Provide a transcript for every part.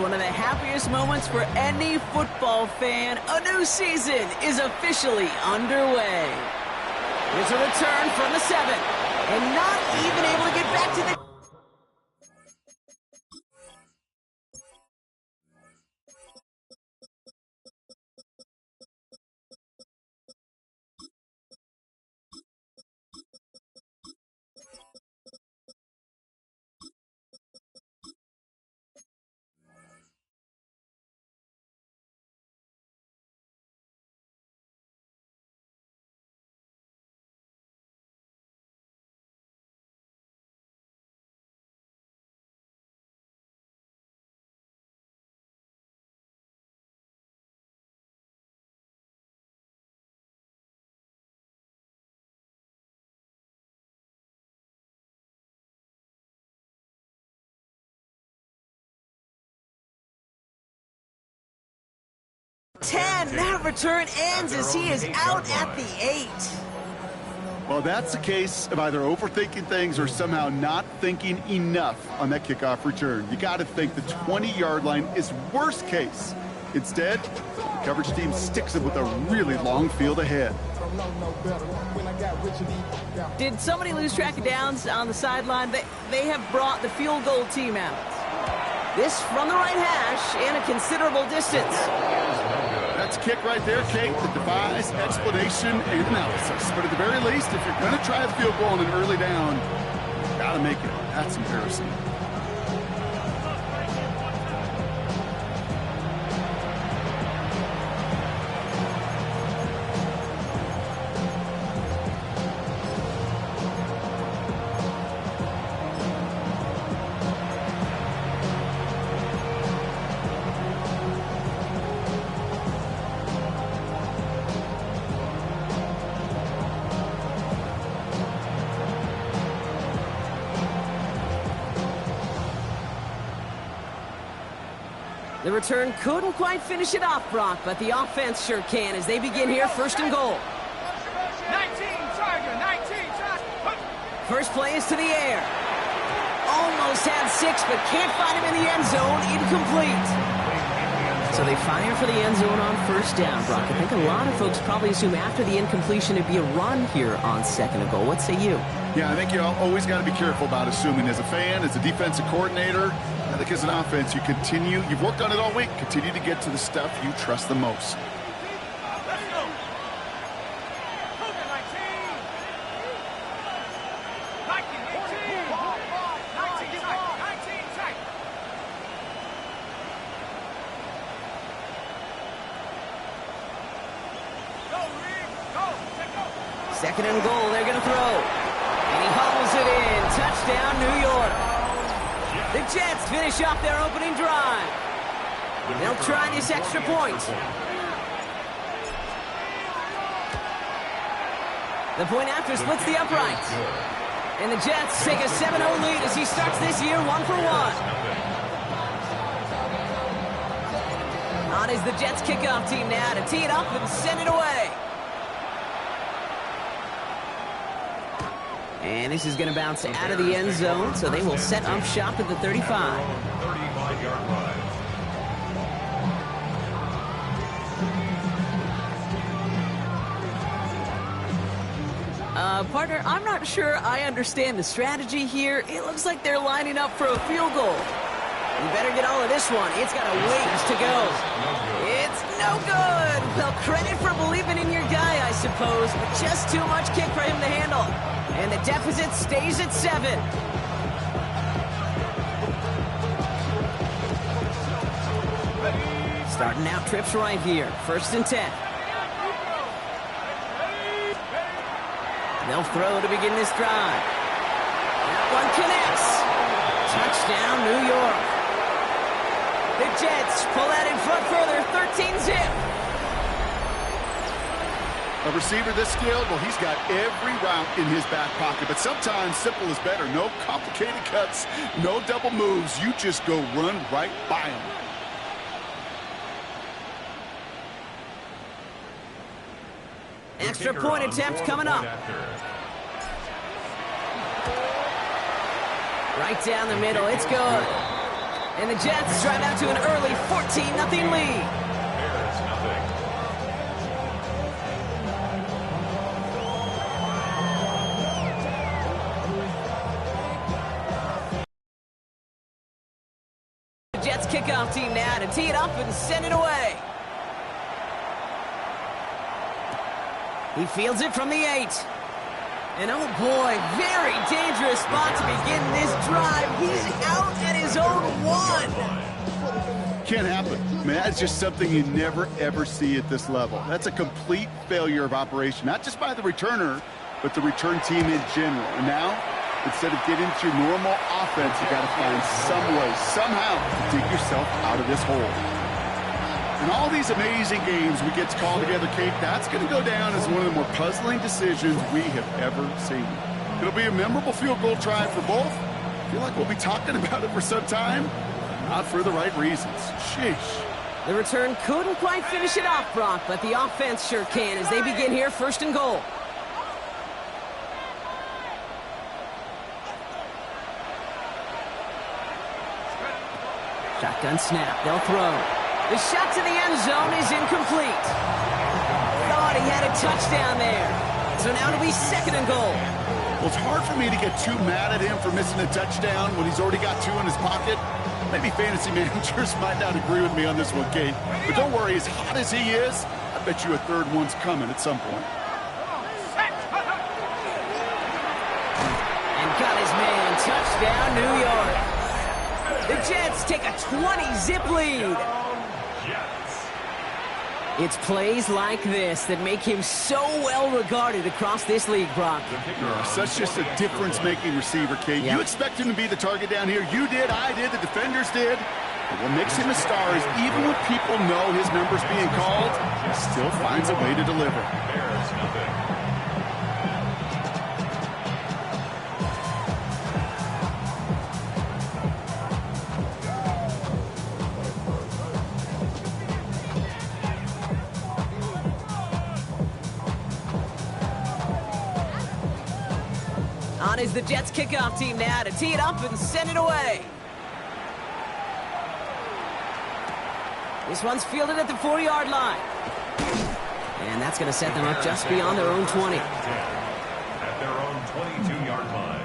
one of the happiest moments for any football fan. A new season is officially underway. Here's a return from the 7, and not even able to get back to the... That return ends as he is out at the 8. Well, that's the case of either overthinking things or somehow not thinking enough on that kickoff return. You got to think the 20-yard line is worst case. Instead, the coverage team sticks it with a really long field ahead. Did somebody lose track of downs on the sideline? They have brought the field goal team out. This from the right hash and a considerable distance. That's a kick right there, Kate, that defies explanation and analysis. But at the very least, if you're going to try the field goal on an early down, you got to make it. That's embarrassing. The return couldn't quite finish it off, Brock, but the offense sure can as they begin here, first and goal. 19, Tiger, 19, Tiger. First play is to the air. Almost had 6, but can't find him in the end zone. Incomplete. So they fire for the end zone on first down, Brock. I think a lot of folks probably assume after the incompletion it'd be a run here on second and goal. What say you? Yeah, I think you always got to be careful about assuming. As a fan, as a defensive coordinator, I think as an offense, you've worked on it all week, continue to get to the stuff you trust the most. Second and goal, they're going to throw. And he hauls it in. Touchdown, New York. The Jets finish off their opening drive. They'll try this extra point. The point after splits the uprights. And the Jets take a 7-0 lead as he starts this year 1 for 1. On is the Jets kickoff team now to tee it up and send it away. And this is going to bounce out of the end zone, so they will set up shop at the 35. 35-yard line. Partner, I'm not sure I understand the strategy here. It looks like they're lining up for a field goal. You better get all of this one. It's got a ways to go. It's no good. Well, credit for believing in your guy, I suppose, but just too much kick for him to handle. And the deficit stays at 7. Starting out trips right here. First and 10. They'll throw to begin this drive. That one connects. Touchdown, New York. The Jets pull that in front further, 13-zip. A receiver this skilled, well, he's got every route in his back pocket, but sometimes simple is better. No complicated cuts, no double moves. You just go run right by him. Extra point attempt coming up. Right down the middle, it's good. And the Jets drive out to an early 14-0 lead. Bears nothing. The Jets kickoff team now to tee it up and send it away. He fields it from the 8. And oh boy, very dangerous spot to begin this drive. He's out at his own 1. Can't happen. I mean, that's just something you never, ever see at this level. That's a complete failure of operation, not just by the returner, but the return team in general. And now, instead of getting to your normal offense, you got to find some way, somehow, to dig yourself out of this hole. And all these amazing games we get to call together, Kate, that's going to go down as one of the more puzzling decisions we have ever seen. It'll be a memorable field goal try for both. I feel like we'll be talking about it for some time. Not for the right reasons. Sheesh. The return couldn't quite finish it off, Brock, but the offense sure can as they begin here, 1st and goal. Shotgun snap, they'll throw. The shot to the end zone is incomplete. Thought he had a touchdown there. So now it'll be 2nd and goal. Well, it's hard for me to get too mad at him for missing a touchdown when he's already got 2 in his pocket. Maybe fantasy managers might not agree with me on this one, Kate. But don't worry, as hot as he is, I bet you a 3rd one's coming at some point. And got his man. Touchdown, New York. The Jets take a 20-zip lead. It's plays like this that make him so well regarded across this league, Brock. Such just a difference-making receiver, Kate. Yep. You expect him to be the target down here. You did, I did, the defenders did. But what makes him a star is even when people know his number's being called, he still finds a way to deliver. Bears nothing. On is the Jets kickoff team now to tee it up and send it away. This one's fielded at the 4-yard line. And that's going to set them up just beyond their own 20. At their own 22-yard line.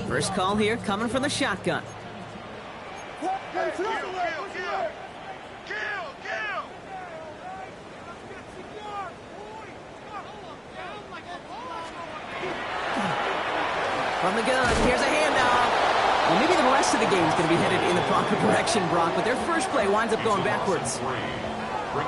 First call here coming from the shotgun. From the gun, here's a handoff. Well, maybe the rest of the game is going to be headed in the proper direction, Brock, but their first play winds up going backwards.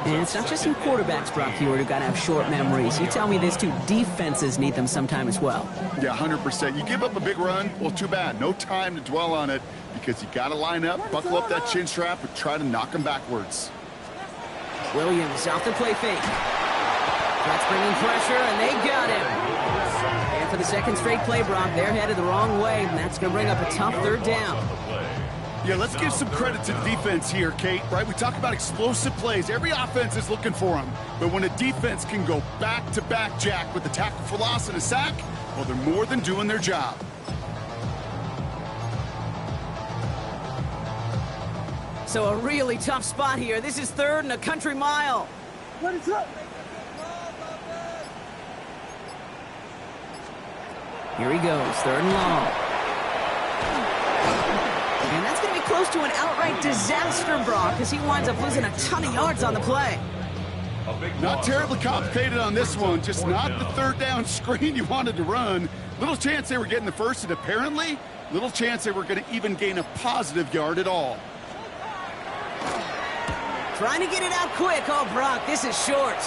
And it's not just some quarterbacks, Brock Huard, who got to have short memories. You tell me these 2 defenses need them sometime as well. Yeah, 100%. You give up a big run, well, too bad. No time to dwell on it because you got to line up, buckle up that chin strap, and try to knock them backwards. Williams off the play fake. That's bringing pressure, and they got him. And for the 2nd straight play, Brock, they're headed the wrong way, and that's going to bring up a tough 3rd down. Yeah, let's give some credit to the defense here, Kate, right? We talk about explosive plays. Every offense is looking for them. But when a defense can go back-to-back, Jack, with a tackle for loss and a sack, well, they're more than doing their job. So a really tough spot here. This is 3rd and a country mile. What is up? Here he goes, 3rd and long. And that's going to be close to an outright disaster, Brock, as he winds up losing a ton of yards on the play. Not terribly complicated on this one, just not the 3rd down screen you wanted to run. Little chance they were getting the first, and apparently, little chance they were going to even gain a positive yard at all. Trying to get it out quick. Oh, Brock, this is short.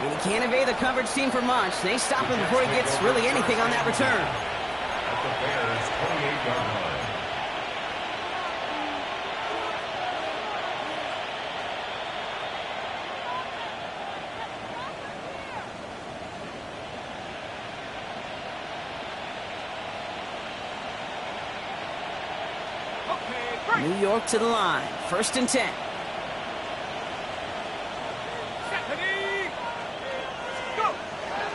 And he can't evade the coverage team for much. They stop him before he gets really anything on that return. At the Bears' 28-yard line. New York to the line. 1st and 10.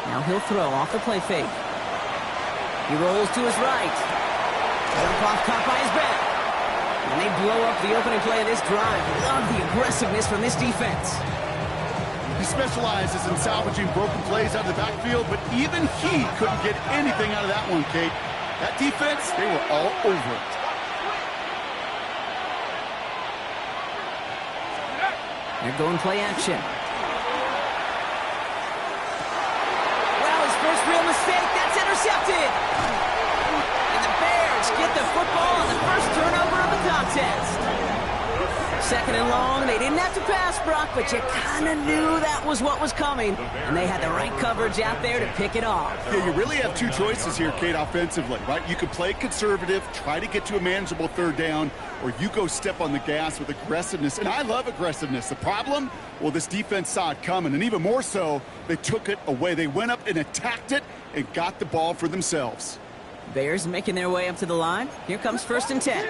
Now he'll throw off the play fake. He rolls to his right. Jump off caught by his back. And they blow up the opening play of this drive. Love the aggressiveness from this defense. He specializes in salvaging broken plays out of the backfield, but even he couldn't get anything out of that one, Kate. That defense, they were all over it. They're going play action. Well, his first real mistake, that's intercepted. And the Bears get the football on the first turnover of the contest. 2nd and long, they didn't have to pass, Brock, but you kind of knew that was what was coming. And they had the right coverage out there to pick it off. Yeah, you really have two choices here, Kate, offensively, right? You could play conservative, try to get to a manageable 3rd down, or you go step on the gas with aggressiveness. And I love aggressiveness. The problem? Well, this defense saw it coming, and even more so, they took it away. They went up and attacked it and got the ball for themselves. Bears making their way up to the line. Here comes 1st and 10.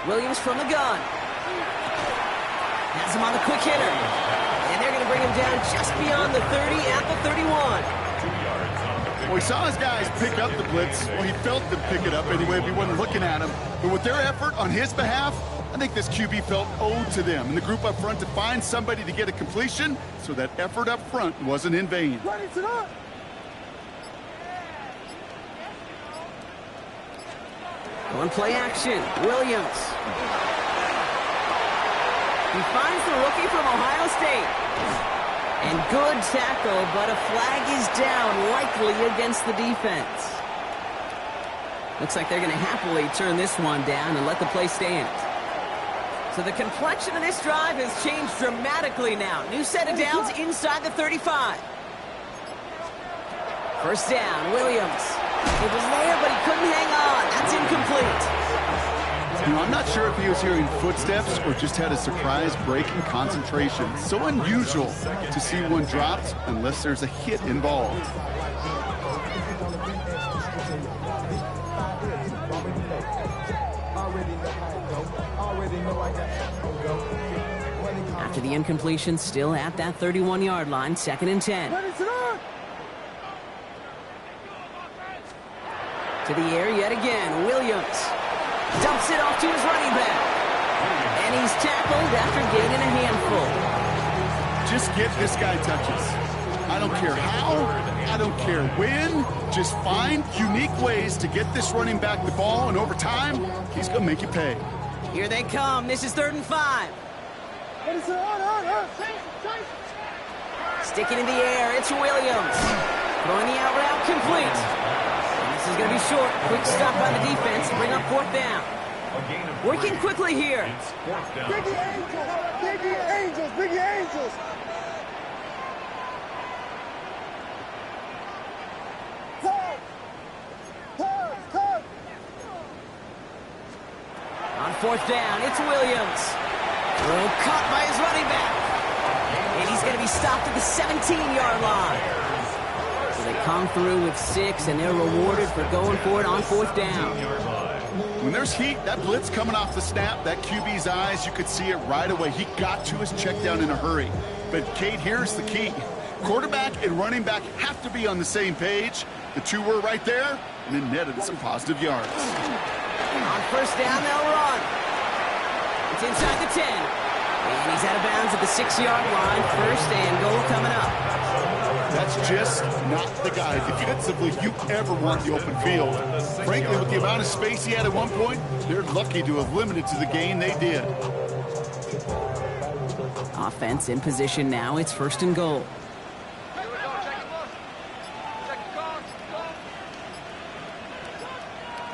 Williams from the gun. Has him on the quick hitter. And they're going to bring him down just beyond the 30 at the 31. Well, he saw his guys pick up the blitz. Well, he felt them pick it up anyway if he wasn't looking at him. But with their effort on his behalf, I think this QB felt owed to them and the group up front to find somebody to get a completion, so that effort up front wasn't in vain. Going play action. Williams. He finds the rookie from Ohio State. And good tackle, but a flag is down, likely against the defense. Looks like they're going to happily turn this one down and let the play stand. So the complexion of this drive has changed dramatically now. New set of downs inside the 35. 1st down, Williams. It was there, but he couldn't hang on. That's incomplete. You know, I'm not sure if he was hearing footsteps or just had a surprise break in concentration. So unusual to see one dropped unless there's a hit involved. After the incompletion, still at that 31-yard line, 2nd and 10. To the air yet again, Williams dumps it off to his running back. And he's tackled after gaining a handful. Just get this guy touches. I don't care how, I don't care when. Just find unique ways to get this running back the ball, and over time, he's going to make you pay. Here they come. This is 3rd and 5. Sticking in the air, it's Williams. Throwing the out route complete. And this is going to be short. Quick stop by the defense to bring up 4th down. Working quickly here. Biggie Angels, Biggie Angels. On 4th down, it's Williams. Throw caught by his running back. And he's going to be stopped at the 17-yard line. So they come through with 6, and they're rewarded for going for it on 4th down. When there's heat, that blitz coming off the snap, that QB's eyes, you could see it right away. He got to his check down in a hurry. But, Kate, here's the key. Quarterback and running back have to be on the same page. The two were right there, and it netted some positive yards. On 1st down, they'll run. It's inside the 10. And he's out of bounds at the 6-yard line. 1st and goal coming up. That's just not the guy defensively you ever want the open field. Frankly, with the amount of space he had at one point, they're lucky to have limited to the gain they did. Offense in position now. It's 1st and goal.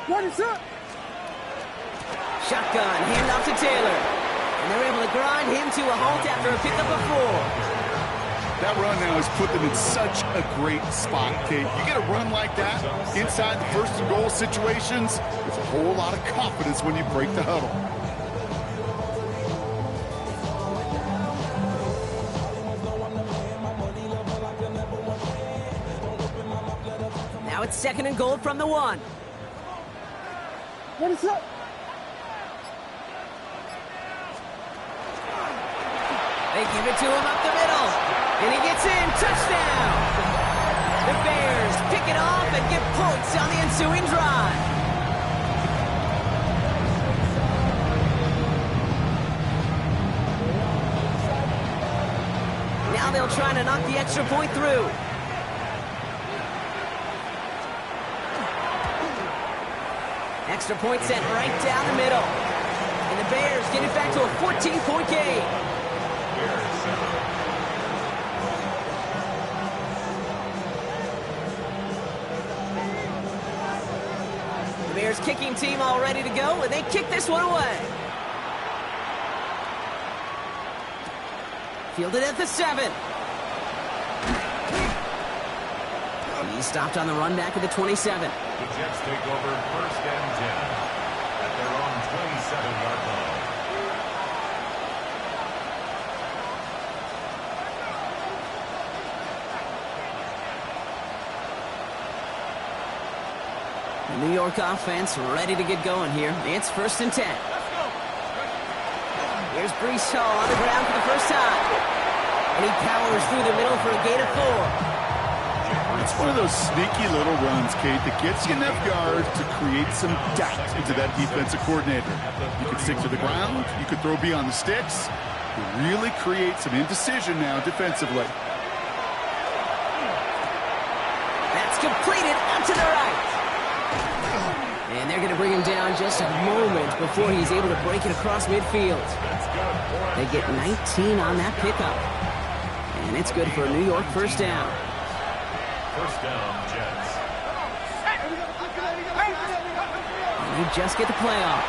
What is up? Shotgun, hand off to Taylor. And they're able to grind him to a halt after a pickup of 4. That run now has put them in such a great spot, Kate. You get a run like that inside the 1st and goal situations, there's a whole lot of confidence when you break the huddle. Now it's 2nd and goal from the 1. Ready, set. They give it to him up the middle. And he gets in. Touchdown! The Bears pick it off and get points on the ensuing drive. Now they'll try to knock the extra point through. Extra point sent right down the middle. And the Bears get it back to a 14-point game. The Bears kicking team all ready to go, and they kick this one away. Fielded at the 7. He's stopped on the run back at the 27. The Jets take over 1st and 10 at their own 27-yard line. The New York offense ready to get going here. It's 1st and 10. Here's Breece Hall on the ground for the first time. And he powers through the middle for a gain of 4. It's one of those sneaky little runs, Kate, that gets you enough yards to create some doubt into that defensive coordinator. You could stick to the ground. You could throw beyond the sticks. You really create some indecision now defensively. That's completed out to the right. And they're going to bring him down just a moment before he's able to break it across midfield. They get 19 on that pickup. And it's good for a New York first down. 1st down, Jets. And you just get the playoff.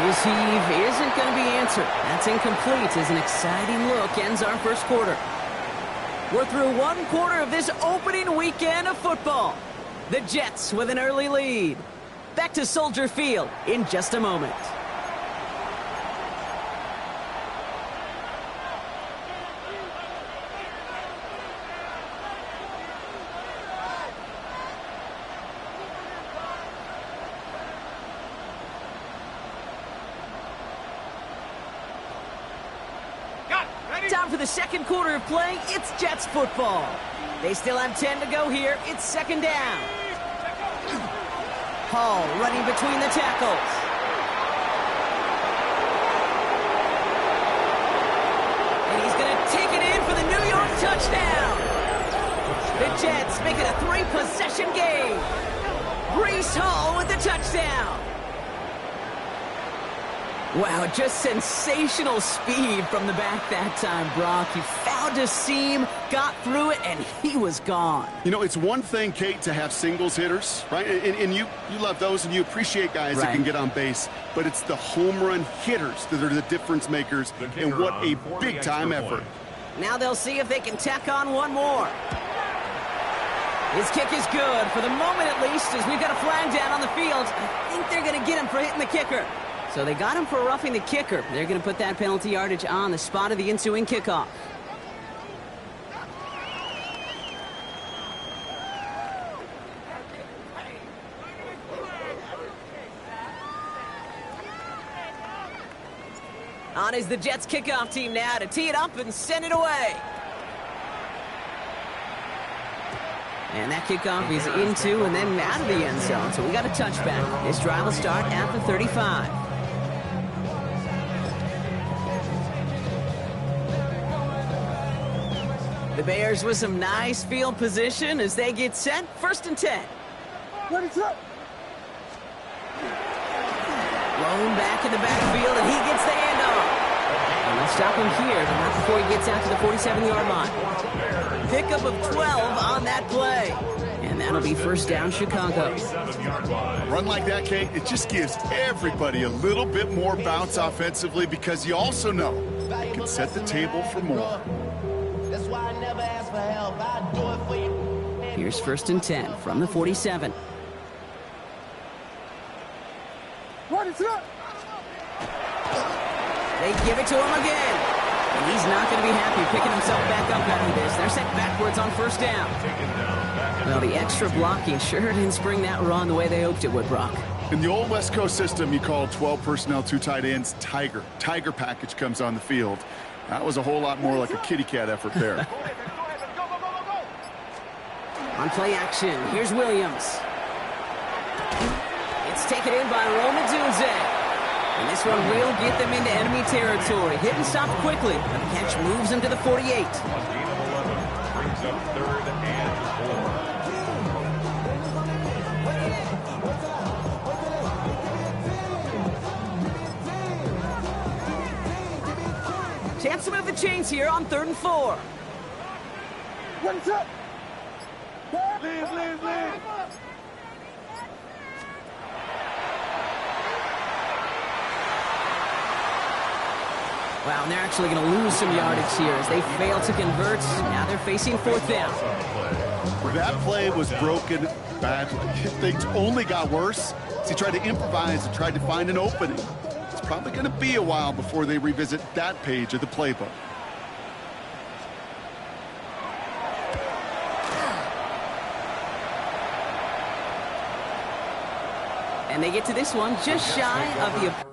His heave isn't going to be answered. That's incomplete as an exciting look ends our first quarter. We're through 1 quarter of this opening weekend of football. The Jets with an early lead. Back to Soldier Field in just a moment. Time for the 2nd quarter of play. It's Jets football. They still have 10 to go here. It's 2nd down. Hall running between the tackles. And he's going to take it in for the New York touchdown. The Jets make it a 3-possession game. Breece Hall with the touchdown. Wow, just sensational speed from the back that time, Brock. He found a seam, got through it, and he was gone. You know, it's one thing, Kate, to have singles hitters, right? And you love those, and you appreciate guys that can get on base. But it's the home run hitters that are the difference makers, and what a big-time effort. Now they'll see if they can tack on one more. His kick is good, for the moment at least, as we've got a flag down on the field. I think they're going to get him for hitting the kicker. So they got him for roughing the kicker. They're going to put that penalty yardage on the spot of the ensuing kickoff. On is the Jets kickoff team now to tee it up and send it away. And that kickoff is into and then out of the end zone. So we got a touchback. This drive will start at the 35. The Bears with some nice field position as they get set. 1st and 10. Ready, set. Blown back in the backfield, and he gets the handoff. And they'll stop him here, but not before he gets out to the 47-yard line. Pickup of 12 on that play. And that'll be 1st down, Chicago. A run like that, Kate, it just gives everybody a little bit more bounce offensively because you also know you can set the table for more. That's why I never ask for help. I do it for you. Here's 1st and 10 from the 47. Ready, set. They give it to him again. And he's not going to be happy picking himself back up after this. They're sent backwards on first down. Well, the extra blocking sure didn't spring that run the way they hoped it would, Brock. In the old West Coast system, you call 12 personnel, 2 tight ends, Tiger. Tiger package comes on the field. That was a whole lot more like a kitty cat effort there. On play action, here's Williams. It's taken in by Roma Dunze. And this one will get them into enemy territory. Hit and stop quickly. The catch moves them to the 48. A gain of 11 brings up 3rd and 4. Chance to move the chains here on 3rd and 4. What's up? Leave. Wow, and they're actually going to lose some yardage here as they fail to convert. Now they're facing 4th down. That play was broken badly. Things only got worse as he tried to improvise and tried to find an opening. It's probably going to be a while before they revisit that page of the playbook. And they get to this one just shy of the...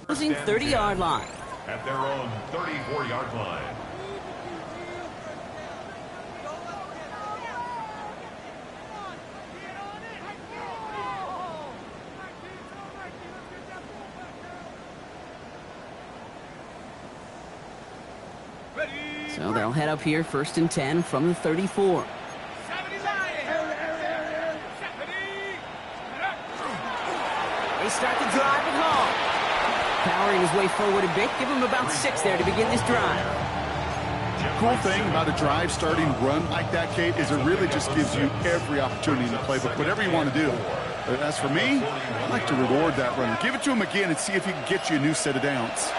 Closing 30-yard line. at their own 34-yard line. So they'll head up here 1st and 10 from the 34. They start the drive at home. Powering his way forward a bit. Give him about 6 there to begin this drive. Cool thing about a drive starting run like that, Kate, is it really just gives you every opportunity in the playbook, whatever you want to do. But as for me, I like to reward that runner. Give it to him again and see if he can get you a new set of downs.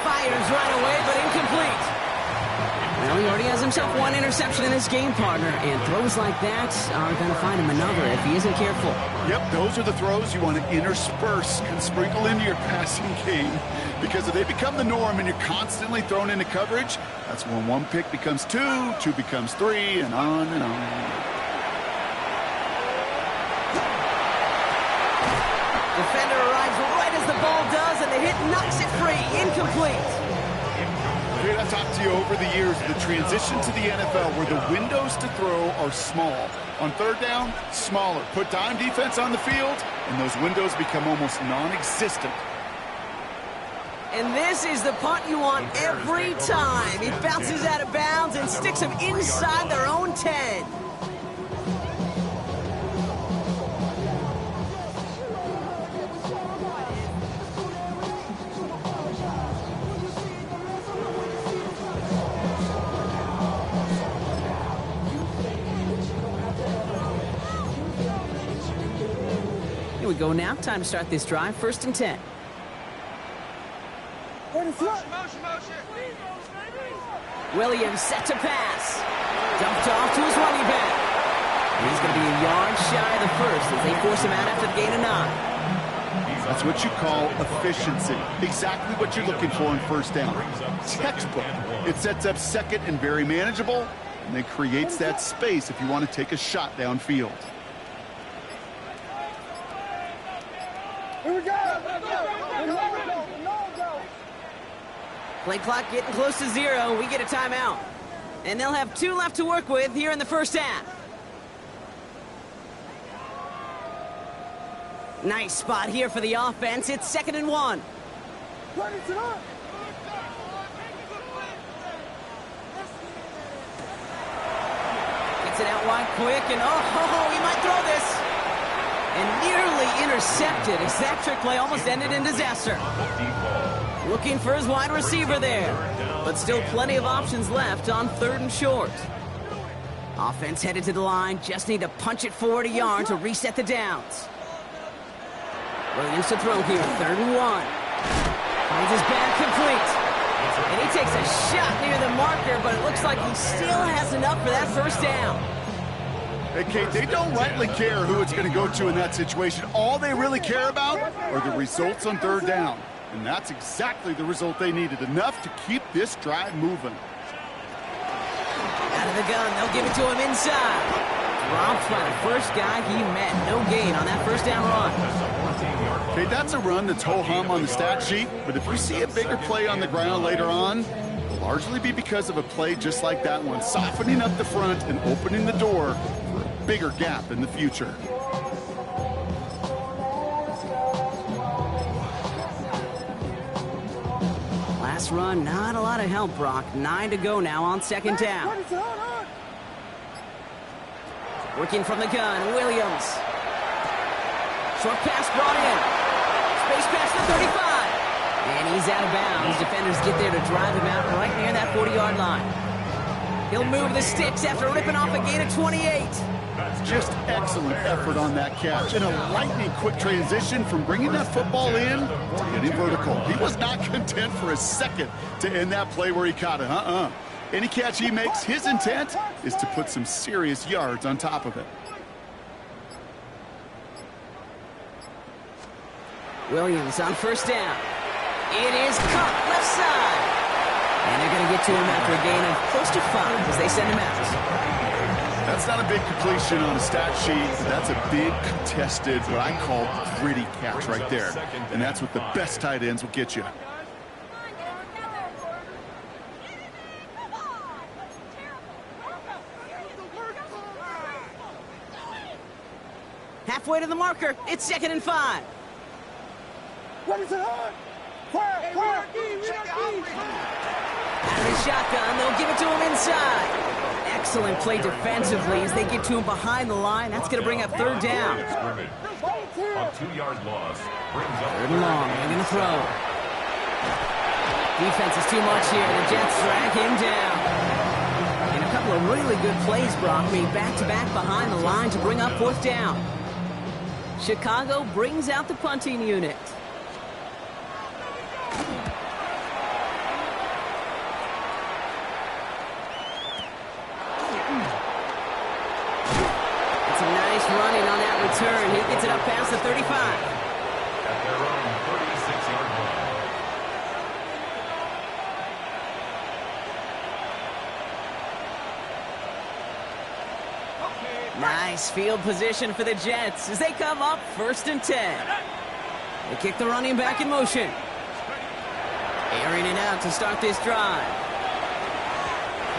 Fires right away, but incomplete. Well, he already has himself one interception in this game, partner, and throws like that are going to find him another if he isn't careful. Yep, those are the throws you want to intersperse and sprinkle into your passing game, because if they become the norm and you're constantly thrown into coverage, that's when one pick becomes two, two becomes three, and on and on. Defender arrives right as the ball does, and the hit knocks it free. Incomplete. Dude, I've talked to you over the years, the transition to the NFL where the windows to throw are small. On third down, smaller. Put dime defense on the field, and those windows become almost non-existent. And this is the punt you want every time. He bounces out of bounds and sticks them inside their own 10. Here we go now. Time to start this drive. 1st and 10. Williams set to pass. Dumped off to his running back. And he's going to be a yard shy of the first as they force him out after the gain of 9. That's what you call efficiency. Exactly what you're looking for in first down. Textbook. It sets up second and very manageable, and it creates that space if you want to take a shot downfield. Here we go. Play clock getting close to 0. We get a timeout. And they'll have 2 left to work with here in the first half. Nice spot here for the offense. It's 2nd and 1. Gets it out wide quick, and he might throw this. And nearly intercepted as that trick play almost ended in disaster. Looking for his wide receiver there. But still plenty of options left on 3rd and short. Offense headed to the line. Just need to punch it forward a yard to reset the downs. Williams to throw here. 3rd and 1. Finds his back complete. And he takes a shot near the marker, but it looks like he still has enough for that first down. Hey, Kate, they don't rightly care who it's going to go to in that situation. All they really care about are the results on 3rd down. And that's exactly the result they needed. Enough to keep this drive moving. Out of the gun, they'll give it to him inside. Dropped by the first guy he met. No gain on that first down run. Okay, that's a run that's ho-hum on the stat sheet, but if we see a bigger play on the ground later on, it'll largely be because of a play just like that one, softening up the front and opening the door for a bigger gap in the future. Last run, not a lot of help, Brock. 9 to go now on 2nd down. Working from the gun, Williams. Short pass brought in. Space pass to 35. And he's out of bounds. Defenders get there to drive him out right near that 40-yard line. He'll move the sticks after ripping off a gain of 28. Just excellent effort on that catch. And a lightning-quick transition from bringing that football in to hitting vertical. He was not content for a second to end that play where he caught it. Any catch he makes, his intent is to put some serious yards on top of it. Williams on 1st down. It is caught left side. And they're going to get to him after a gain of close to 5 as they send him out. That's not a big completion on a stat sheet, but that's a big contested, what I call gritty catch right there. And that's what the best tight ends will get you. Halfway to the marker. It's 2nd and 5. What is it on? Quiet. Out of the shotgun, they'll give it to him inside. Excellent play defensively as they get to him behind the line. That's going to bring up 3rd down. Scrimmage. A 2-yard loss brings up 3rd and long. They're going to throw. Defense is too much here. The Jets drag him down. And a couple of really good plays, Brock, made back-to-back behind the line to bring up 4th down. Chicago brings out the punting unit. Running on that return. He gets it up past the 35. At their own 36-yard line. Nice field position for the Jets as they come up 1st and 10. They kick the running back in motion. Airing it out to start this drive.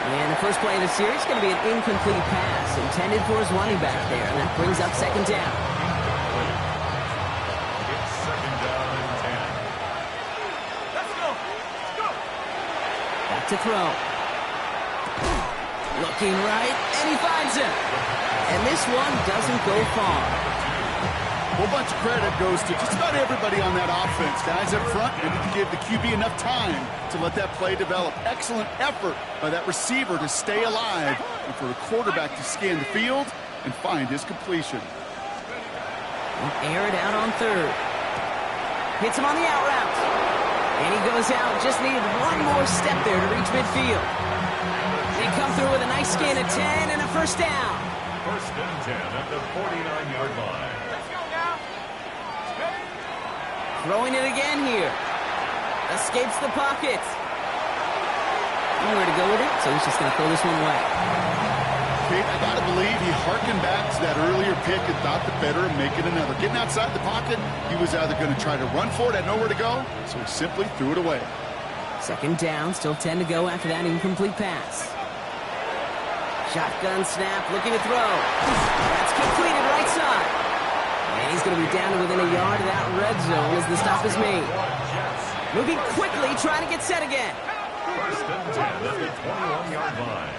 And the first play of the series is going to be an incomplete pass intended for his running back there. And that brings up 2nd down. It's 2nd down and 10. Let's go. Back to throw. Looking right, and he finds him. And this one doesn't go far. A whole bunch of credit goes to just about everybody on that offense. Guys up front, they need to give the QB enough time to let that play develop. Excellent effort by that receiver to stay alive and for the quarterback to scan the field and find his completion. Air it out on 3rd. Hits him on the out route. And he goes out. Just needed one more step there to reach midfield. They come through with a nice gain of 10 and a first down. 1st and 10 at the 49-yard line. Throwing it again here. Escapes the pocket. Nowhere to go with it, so he's just going to throw this one away. Kate, I got to believe he harkened back to that earlier pick and thought the better of making another. Getting outside the pocket, he was either going to try to run for it, had nowhere to go, so he simply threw it away. Second down, still 10 to go after that incomplete pass. Shotgun snap, looking to throw. That's completed right side. And he's going to be down to within a yard of that red zone as the stop is made. Moving quickly, trying to get set again. First and 10 at the 21-yard line.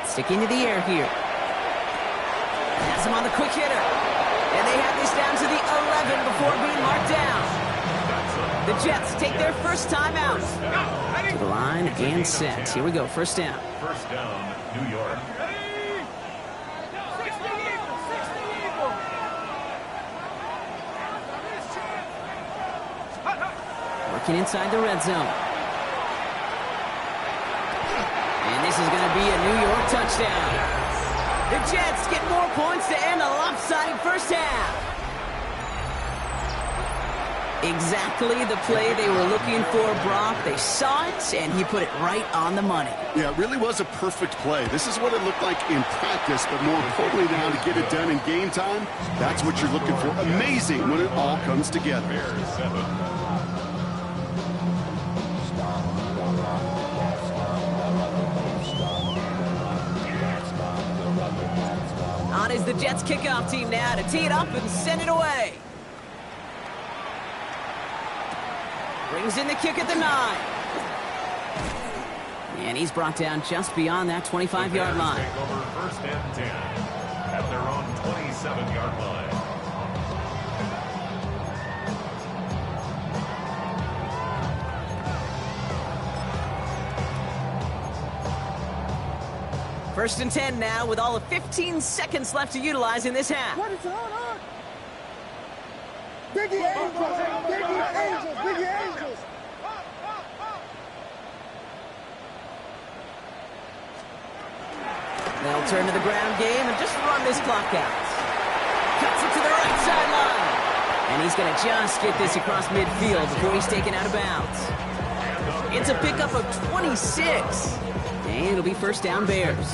Sticking to the air here. Has him on the quick hitter. And they have this down to the 11 before being marked down. The Jets take their first time out. To the line and set. Here we go, first down. First down, New York. Working inside the red zone. And this is going to be a New York touchdown. The Jets get more points to end a lopsided first half. Exactly the play they were looking for, Brock. They saw it, and he put it right on the money. Yeah, it really was a perfect play. This is what it looked like in practice, but more importantly now to get it done in game time, that's what you're looking for. Amazing when it all comes together. Bears 7. On is the Jets kickoff team now to tee it up and send it away. Brings in the kick at the 9. And he's brought down just beyond that 25-yard line. Take over first and 10 at their own 27-yard line. First and 10 now with all of 15 seconds left to utilize in this half. What is on? Biggie Angels! Biggie Angels! Biggie Angels! They'll turn to the ground game and just run this clock out. Cuts it to the right sideline. And he's going to just get this across midfield before he's taken out of bounds. It's a pickup of 26. And it'll be first down Bears.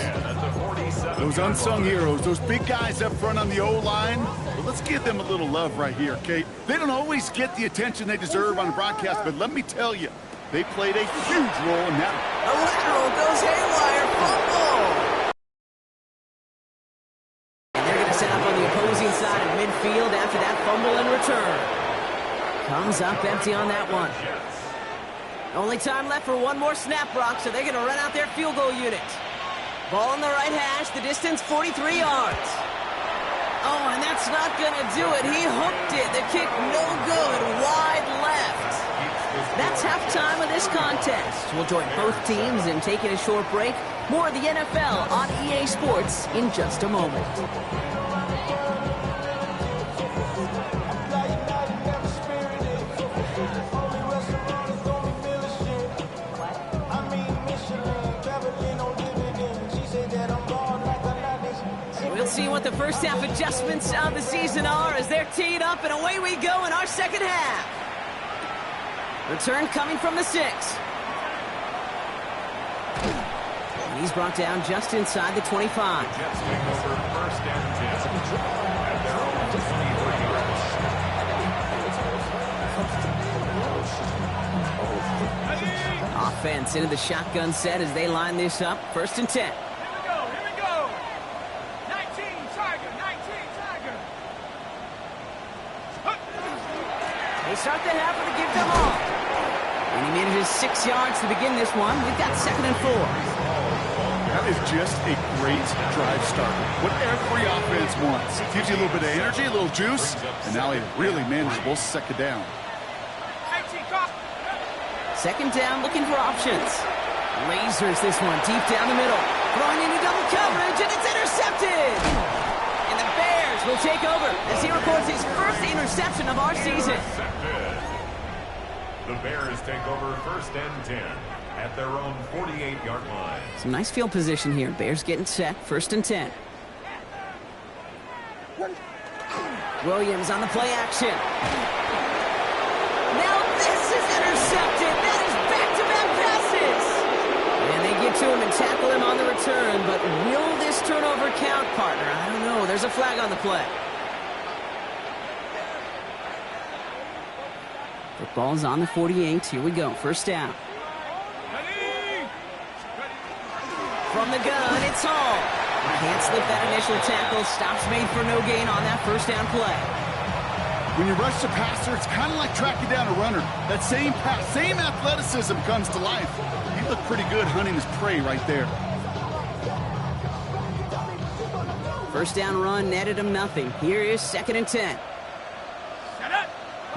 Those unsung heroes, those big guys up front on the O-line, well, let's give them a little love right here, Kate. They don't always get the attention they deserve on the broadcast, but let me tell you, they played a huge role in that. A lateral goes haywire, fumble! And they're going to set up on the opposing side of midfield after that fumble and return. Comes up empty on that one. Only time left for one more snap, Brock, so they're going to run out their field goal unit. Ball on the right hash, the distance 43 yards. Oh, and that's not going to do it. He hooked it. The kick no good, wide left. That's halftime of this contest. We'll join both teams in taking a short break. More of the NFL on EA Sports in just a moment. We'll see what the first half adjustments of the season are as they're teed up, and away we go in our second half. Return coming from the 6. And he's brought down just inside the 25. Jets take over first and 10 at their own 23-yard line. Offense into the shotgun set as they line this up. First and 10. They start the half with a give to Hall. And he manages 6 yards to begin this one. We've got second and 4. That is just a great drive starter. What every offense wants. Gives you a little bit of energy, a little juice, and now a really manageable second down. Second down, looking for options. Lasers this one deep down the middle. Throwing into double coverage, and it's intercepted. And the Bears will take over as he records his first interception of our season. The Bears take over first and 10 at their own 48-yard line. Some nice field position here. Bears getting set. First and 10. Williams on the play action. Now this is intercepted. That is back-to-back passes. And they get to him and tackle him on the return, but will this turnover count, partner? I don't know. There's a flag on the play. Football's on the 48. Here we go. First down. From the gun, it's Hall. Can't slip that initial tackle. Stops made for no gain on that first down play. When you rush the passer, it's kind of like tracking down a runner. That same pass, same athleticism comes to life. He looked pretty good hunting his prey right there. First down run netted him nothing. Here is 2nd and 10.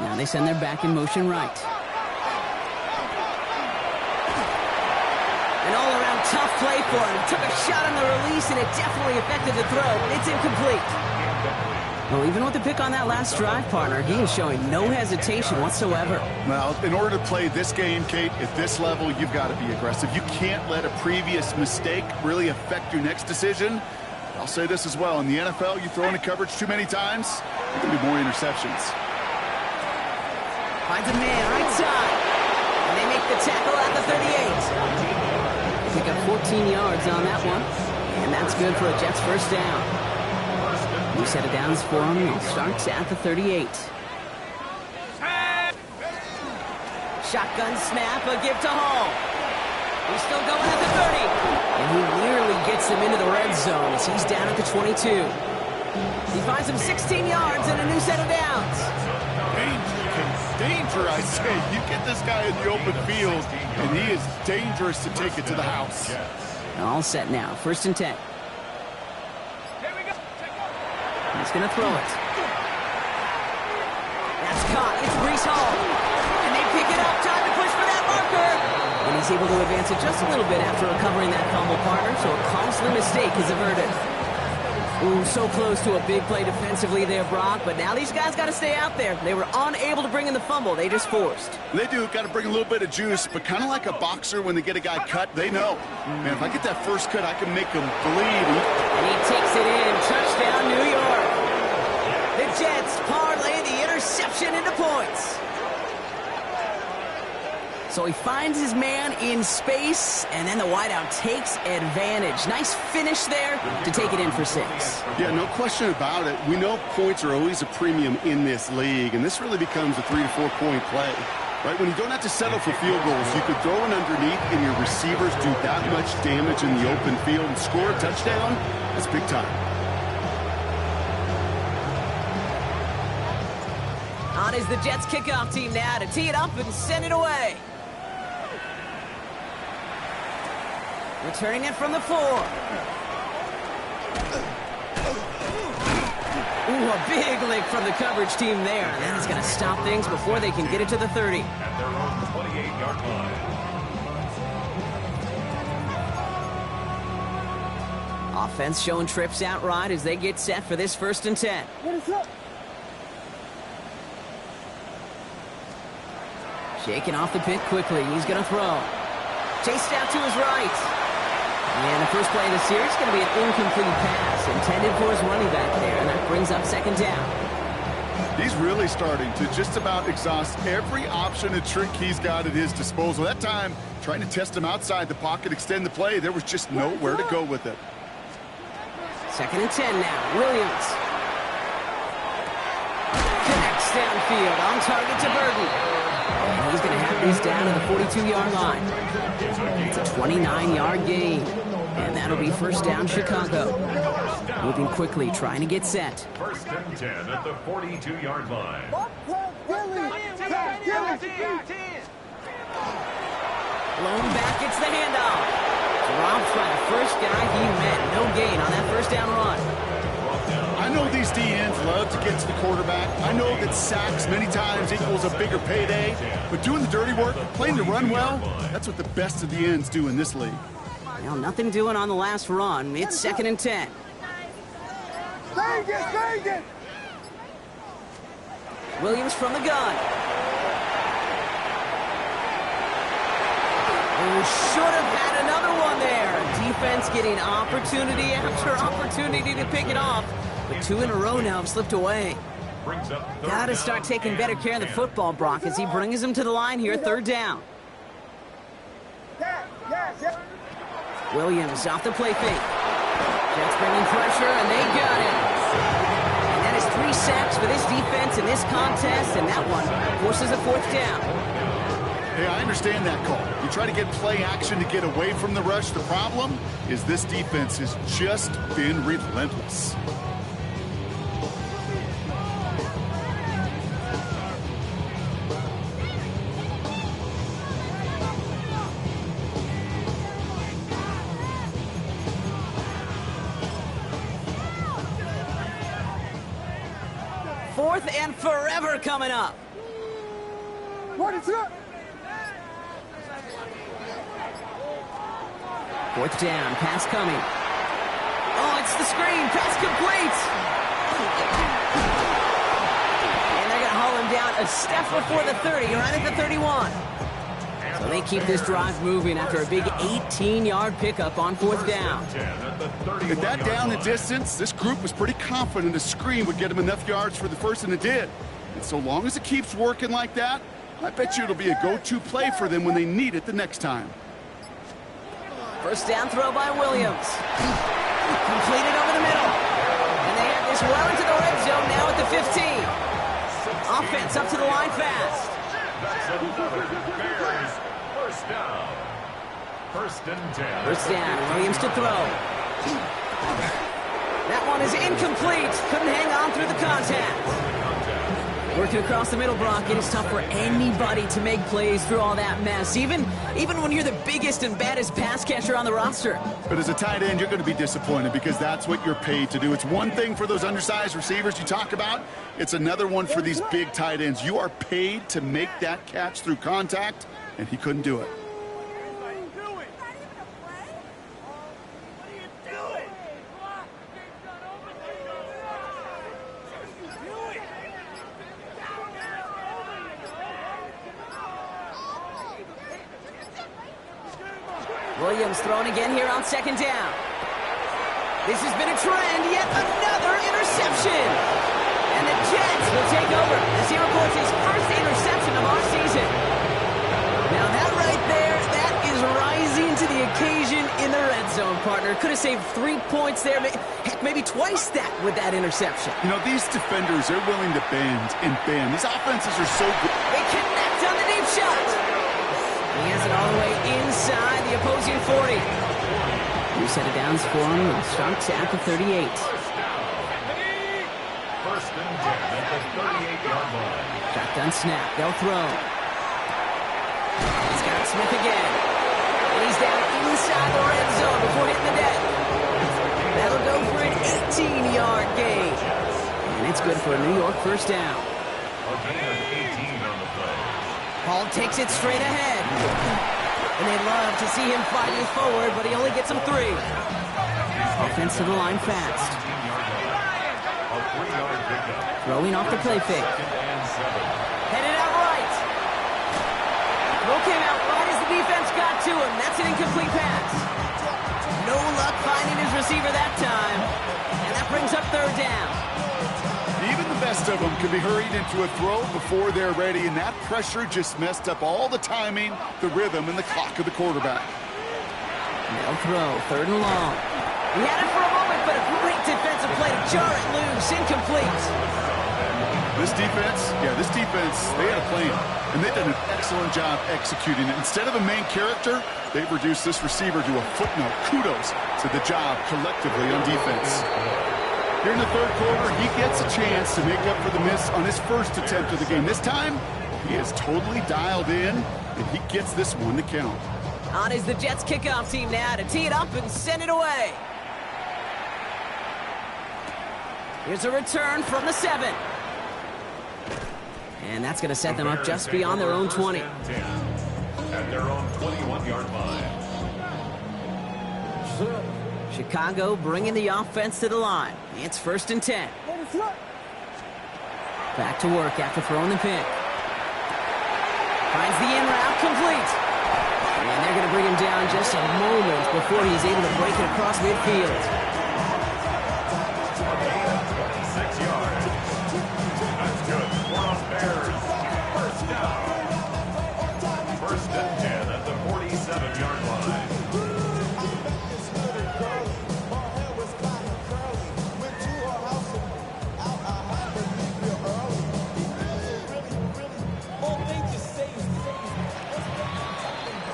Now they send their back in motion right. An all-around tough play for him. Took a shot on the release, and it definitely affected the throw, but it's incomplete. Well, even with the pick on that last drive, partner, he is showing no hesitation whatsoever. Well, in order to play this game, Kate, at this level, you've got to be aggressive. You can't let a previous mistake really affect your next decision. I'll say this as well. In the NFL, you throw into coverage too many times, there can be more interceptions. Finds a man right side. And they make the tackle at the 38. Pick up 14 yards on that one. And that's good for a Jets first down. New set of downs for him. He starts at the 38. Shotgun snap, a give to Hall. He's still going at the 30. And he nearly gets him into the red zone as he's down at the 22. He finds him 16 yards and a new set of downs. Danger, I say. You get this guy in the open field, and he is dangerous to take it to the house. All set now. 1st and 10. He's going to throw it. That's caught. It's Breece Hall. And they pick it up. Time to push for that marker. And he's able to advance it just a little bit after recovering that fumble, partner, so a costly mistake is averted. Ooh, so close to a big play defensively there, Brock, but now these guys got to stay out there. They were unable to bring in the fumble. They just forced. They do. Got to bring a little bit of juice, but kind of like a boxer when they get a guy cut, they know. Man, if I get that first cut, I can make him bleed. And he takes it in. Touchdown, New York. The Jets parlay the interception into points. So he finds his man in space, and then the wideout takes advantage. Nice finish there to take it in for 6. Yeah, no question about it. We know points are always a premium in this league, and this really becomes a 3 to 4 point play. Right, when you don't have to settle for field goals, you could throw it underneath, and your receivers do that much damage in the open field and score a touchdown. That's big time. On is the Jets kickoff team now to tee it up and send it away. Returning it from the 4. Ooh, a big lick from the coverage team there. And that is going to stop things before they can get it to the 30. At their own 28-yard line. Offense showing trips out right as they get set for this 1st and 10. What is up? Shaking off the pick quickly. He's going to throw. Chased out to his right. And the first play of the series is going to be an incomplete pass intended for his running back there, and that brings up 2nd down. He's really starting to just about exhaust every option and trick he's got at his disposal. That time, trying to test him outside the pocket, extend the play, there was just nowhere to go with it. 2nd and 10 now. Williams. Connects downfield. On target to Burton. And he's going to have this down at the 42-yard line. It's a 29-yard gain. And that'll be 1st down, Chicago. Moving quickly, trying to get set. 1st and 10 at the 42-yard line. Blown back, it's the handoff. Dropped by the first guy he met. No gain on that 1st down run. I know these DNs love to get to the quarterback. I know that sacks many times equals a bigger payday. But doing the dirty work, playing the run well, that's what the best of the ends do in this league. Well, nothing doing on the last run. It's 2nd and 10. Williams from the gun. Should have had another one there. Defense getting opportunity after opportunity to pick it off. But 2 in a row now have slipped away. Got to start taking better care of the football, Brock, as he brings him to the line here, 3rd down. Williams off the play fake. Jets bringing pressure, and they got it. And that is 3 sacks for this defense in this contest, and that one forces a 4th down. Hey, I understand that call. You try to get play action to get away from the rush. The problem is this defense has just been relentless. Fourth and forever coming up. What is up? 4th down, pass coming. Oh, it's the screen, pass complete. And they're going to haul him down a step before the 30, right at the 31. So they keep this drive moving after a big 18-yard pickup on 4th down. At that down and distance, this group was pretty confident a screen would get them enough yards for the first, and it did. And so long as it keeps working like that, I bet you it'll be a go-to play for them when they need it the next time. First down throw by Williams. Completed over the middle. And they have this well into the red zone now at the 15. Offense up to the line fast. First down. First and 10. First down, Williams to throw. That one is incomplete. Couldn't hang on through the contact. Working across the middle, Brock, it is tough for anybody to make plays through all that mess, even when you're the biggest and baddest pass catcher on the roster. But as a tight end, you're going to be disappointed because that's what you're paid to do. It's one thing for those undersized receivers you talk about. It's another one for these big tight ends. You are paid to make that catch through contact, and he couldn't do it. Williams throwing again here on 2nd down. This has been a trend, yet another interception. And the Jets will take over as he records his first interception of our season. Now that right there, that is rising to the occasion in the red zone, partner. Could have saved 3 points there, heck, maybe twice that with that interception. You know, these defenders, they're willing to bend and bend. These offenses are so good. They connect on the deep shot. He has it all the way inside the opposing 40. New set of downs for him. Starts at the 38. First and 10 at the 38-yard line. Shotgun snap. They'll throw. He's got Smith again. And he's down inside the red zone before hitting the deck. That'll go for an 18-yard gain. And it's good for a New York first down. A gain of 18 on the play. Hall takes it straight ahead. And they'd love to see him fighting forward, but he only gets him 3. Offense to the line fast. A 3-yard pickup. Throwing off the play fake. Headed out right. Throw came out right as the defense got to him. That's an incomplete pass. No luck finding his receiver that time. And that brings up 3rd down. Even the best of them can be hurried into a throw before they're ready, and that pressure just messed up all the timing, the rhythm, and the clock of the quarterback. They'll throw. 3rd and long. He had it for a moment, but a great defensive play to jar it loose. Incomplete. This defense, they had a plan, and they've done an excellent job executing it. Instead of a main character, they've reduced this receiver to a footnote. Kudos to the job collectively on defense. Here in the 3rd quarter, he gets a chance to make up for the miss on his first attempt of the game. This time, he is totally dialed in, and he gets this one to count. On is the Jets kickoff team now to tee it up and send it away. Here's a return from the 7. And that's going to set them up just beyond their own 20. At their own 21-yard line. Chicago bringing the offense to the line. It's 1st and 10. Back to work after throwing the pick. Finds the in route complete. And they're going to bring him down just a moment before he's able to break it across midfield. 6 yards. That's good. For the Bears. First down. 1st and 10 at the 47-yard line.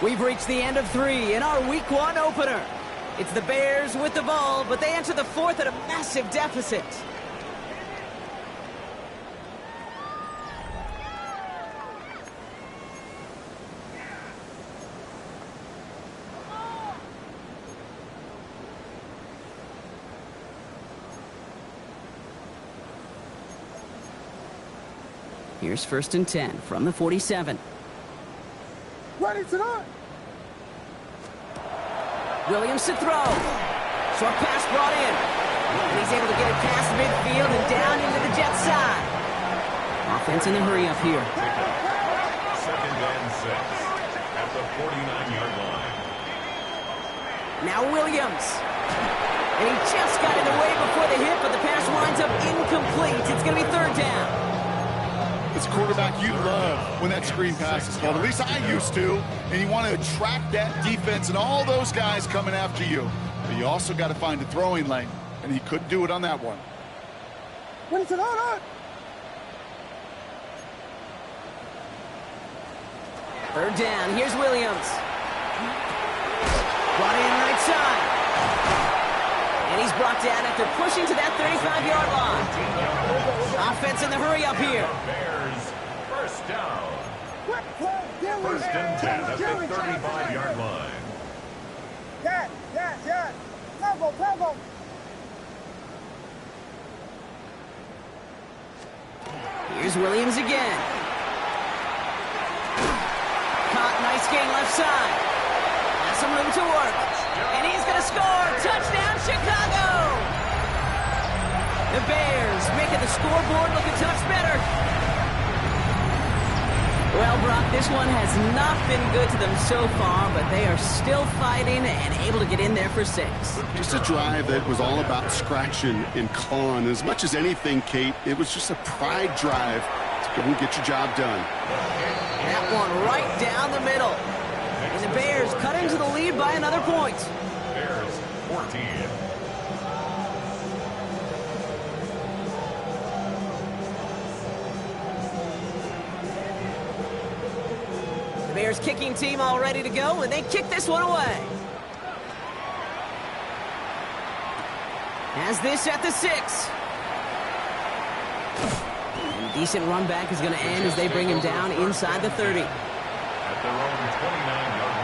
We've reached the end of 3 in our Week 1 opener. It's the Bears with the ball, but they enter the 4th at a massive deficit. Here's 1st and 10 from the 47. Ready to run. Williams to throw. Short pass brought in. And he's able to get it past midfield and down into the Jets side. Offense in the hurry up here. 2nd and 6 at the 49-yard line. Now Williams. And he just got in the way before the hit, but the pass winds up incomplete. It's going to be 3rd down. It's a quarterback you love when that screen pass is called. At least I used to. And you want to attract that defense and all those guys coming after you. But you also got to find a throwing lane. And he couldn't do it on that one. Ready to run. 3rd down. Here's Williams. Brought in right side. And he's brought down after pushing to that 35-yard line. Offense in the hurry up here. Bears, 1st down. 1st and 10 at the 35-yard line. Yes. Tempo. Here's Williams again. Caught, nice gain left side. Has some room to work. And he's going to score. Touchdown, Chicago! The Bears making the scoreboard look a touch better. Well, Brock, this one has not been good to them so far, but they are still fighting and able to get in there for 6. Just a drive that was all about scratching and clawing. As much as anything, Kate, it was just a pride drive to go and get your job done. That one right down the middle. And the Bears cut into the lead by another point. Bears, 14. The Bears kicking team all ready to go, and they kick this one away. Has this at the 6. And decent run back is going to end as they bring him down inside the 30. At their own 29-yard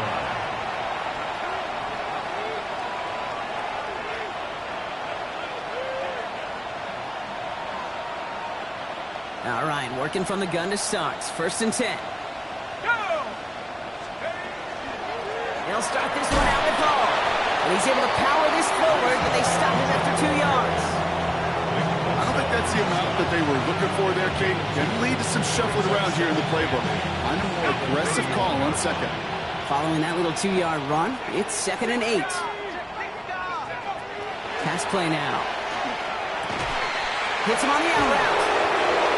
line. All right, working from the gun to start. 1st and 10. They'll start this one out with Hall. And he's able to power this forward, but they stop him after 2 yards. I don't think that's the amount that they were looking for there, Kate. Can lead to some shuffling around here in the playbook. I'm a more aggressive call on 2nd. Following that little 2-yard run, it's 2nd and 8. Pass play now. Hits him on the out route.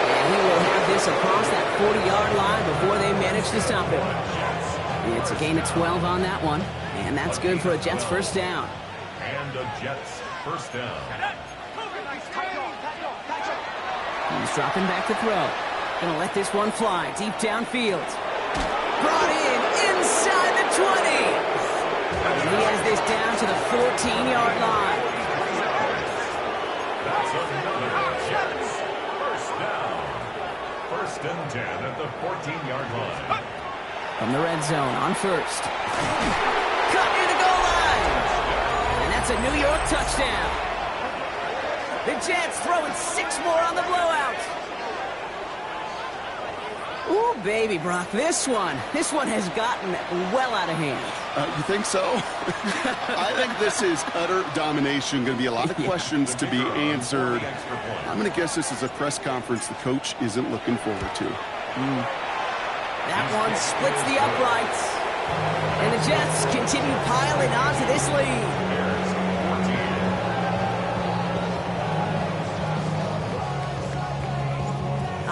And he will have this across that 40-yard line before they manage to stop him. It's a gain of 12 on that one, and that's good for a Jets 1st down. And a Jets 1st down. He's dropping back to throw. Gonna let this one fly deep downfield. Brought in inside the 20. And he has this down to the 14-yard line. That's another Jets 1st down. 1st and 10 at the 14-yard line. From the red zone on 1st. Cut near the goal line. And that's a New York touchdown. The Jets throwing 6 more on the blowout. Ooh, baby, Brock, this one has gotten well out of hand. You think so? I think this is utter domination. Going to be a lot of questions to be answered. I'm going to guess this is a press conference the coach isn't looking forward to. That one splits the uprights. And the Jets continue piling onto this lead.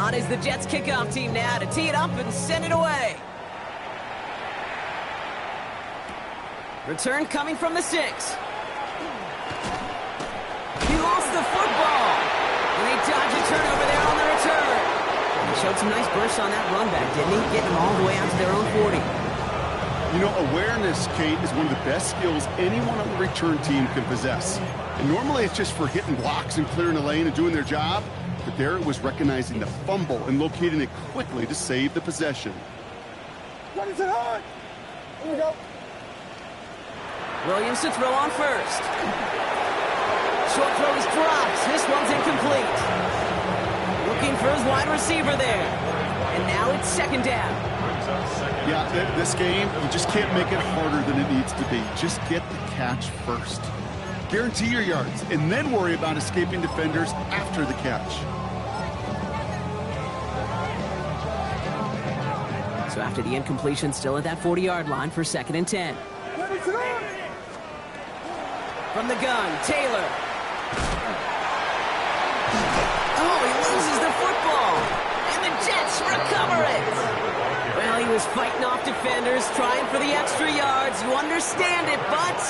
On is the Jets kickoff team now to tee it up and send it away. Return coming from the 6. He lost the football. And they dodge a turnover there on the return. He showed some nice bursts on that run back, didn't he? Getting them all the way out to their own 40. You know, awareness, Kate, is one of the best skills anyone on the return team can possess. And normally it's just for hitting blocks and clearing the lane and doing their job. But there it was recognizing the fumble and locating it quickly to save the possession. Ready, set, hard. Here we go. Williams to throw on first. Short throw is dropped. This one's incomplete. Looking for his wide receiver there. And now it's second down. Yeah, this game, you just can't make it harder than it needs to be. Just get the catch first. Guarantee your yards, and then worry about escaping defenders after the catch. So after the incompletion, still at that 40-yard line for 2nd and 10. Ready, set, hard. From the gun, Taylor. Oh, he loses the football. And the Jets recover it. Well, he was fighting off defenders, trying for the extra yards. You understand it, but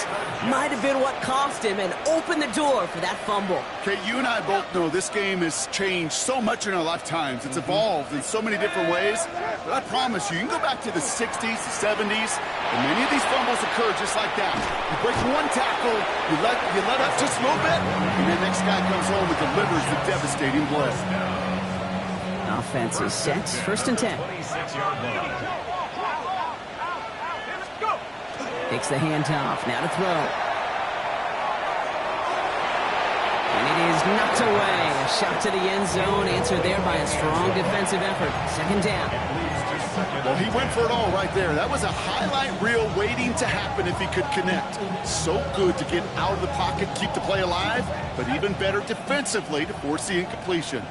might have been what cost him and opened the door for that fumble. Okay, you and I both know this game has changed so much in our lifetimes. It's evolved in so many different ways. But I promise you, you can go back to the 60s, the 70s, and many of these fumbles occur just like that. You break one tackle, you let up just a little bit, and the next guy comes home and delivers the devastating blow. Offense is set. 1st and 10. 26-yard line. Takes the handoff. Now to throw. And it is knocked away. A shot to the end zone. Answered there by a strong defensive effort. 2nd down. Well, he went for it all right there. That was a highlight reel waiting to happen if he could connect. So good to get out of the pocket, keep the play alive, but even better defensively to force the incompletion.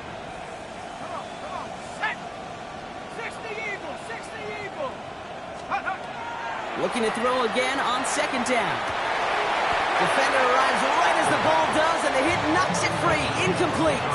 Looking to throw again on 2nd down. Defender arrives right as the ball does, and the hit knocks it free. Incomplete.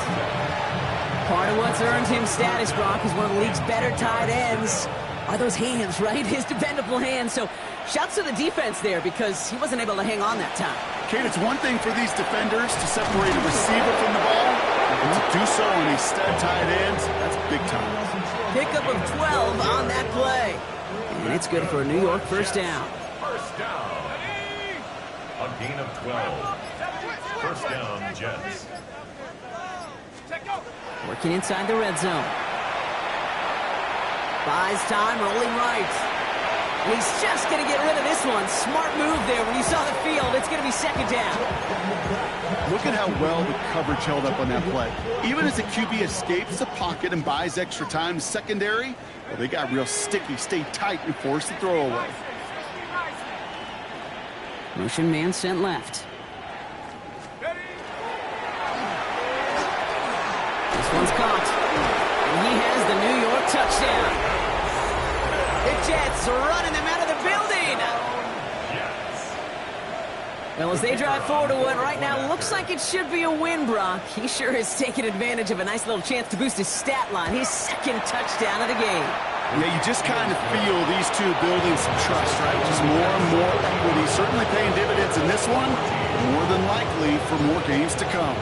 Part of what's earned him status, Brock, is one of the league's better tight ends. Are those hands, right? His dependable hands. So shouts to the defense there because he wasn't able to hang on that time. Kate, it's one thing for these defenders to separate a receiver from the ball, and to do so on a stud tight end, that's big time. Pickup of 12 on that play. And it's good for a New York 1st down. 1st down. A gain of 12. 1st down, Jets. Working inside the red zone. Buys time, rolling right. And he's just going to get rid of this one. Smart move there when you saw the field. It's going to be 2nd down. Look at how well the coverage held up on that play. Even as the QB escapes the pocket and buys extra time secondary, well, they got real sticky, stayed tight, and forced the throwaway. Motion man sent left. This one's caught. And he has the New York touchdown. The Jets are running them out of the building. Well, as they drive forward to what right now looks like it should be a win, Brock. He sure has taken advantage of a nice little chance to boost his stat line. His 2nd touchdown of the game. Yeah, you just kind of feel these two building some trust, right? Just more and more equity. Certainly paying dividends in this one, more than likely for more games to come.